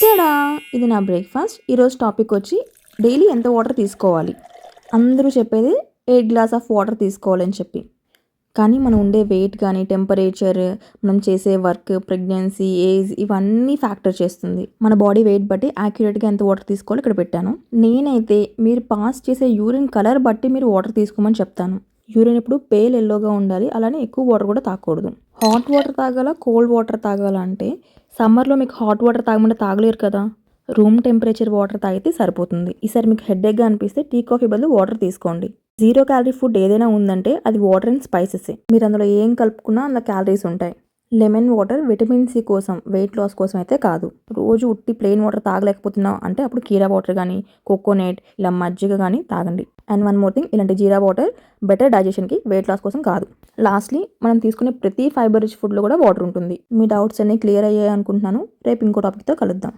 తేడా ఇది నా బ్రేక్ఫాస్ట్. ఈరోజు టాపిక్ వచ్చి డైలీ ఎంత వాటర్ తీసుకోవాలి. అందరూ చెప్పేది 8 గ్లాస్ ఆఫ్ వాటర్ తీసుకోవాలని చెప్పి. కానీ మనం ఉండే వెయిట్ కానీ, టెంపరేచర్, మనం చేసే వర్క్, ప్రెగ్నెన్సీ, ఏజ్ ఇవన్నీ ఫ్యాక్టర్ చేస్తుంది. మన బాడీ వెయిట్ బట్టి యాక్యురేట్గా ఎంత వాటర్ తీసుకోవాలో ఇక్కడ పెట్టాను. నేనైతే మీరు పాస్ చేసే యూరిన్ కలర్ బట్టి మీరు వాటర్ తీసుకోమని చెప్తాను. యూరిన్ ఇప్పుడు పేల్ ఎల్లోగా ఉండాలి. అలానే ఎక్కువ వాటర్ కూడా తాగకూడదు. హాట్ వాటర్ తాగాల, కోల్డ్ వాటర్ తాగాల అంటే సమ్మర్లో మీకు హాట్ వాటర్ తాగమంటే తాగలేరు కదా. రూమ్ టెంపరేచర్ వాటర్ తాగితే సరిపోతుంది. ఈసారి మీకు హెడేక్గా అనిపిస్తే టీ కాఫీ బదులు వాటర్ తీసుకోండి. 0 క్యాలరీ ఫుడ్ ఏదైనా ఉందంటే అది వాటర్ అండ్ స్పైసెస్. మీరు అందులో ఏం కలుపుకున్నా అందులో క్యాలరీస్ ఉంటాయి. లెమన్ వాటర్ విటమిన్ సి కోసం, వెయిట్ లాస్ కోసం అయితే కాదు. రోజు ఉట్టి ప్లెయిన్ వాటర్ తాగలేకపోతున్నాం అంటే అప్పుడు కీరా వాటర్ కానీ, కోకోనట్, ఇలా మజ్జిగ కానీ తాగండి. అండ్ వన్ మోర్ థింగ్, ఇలాంటి జీరా వాటర్ బెటర్ డైజెషన్కి, వెయిట్ లాస్ కోసం కాదు. లాస్ట్లీ, మనం తీసుకునే ప్రతి ఫైబర్ రిచ్ ఫుడ్లో కూడా వాటర్ ఉంటుంది. మీ డౌట్స్ అన్నీ క్లియర్ అయ్యాయి అనుకుంటున్నాను. రేపు ఇంకో టాపిక్తో కలుద్దాం.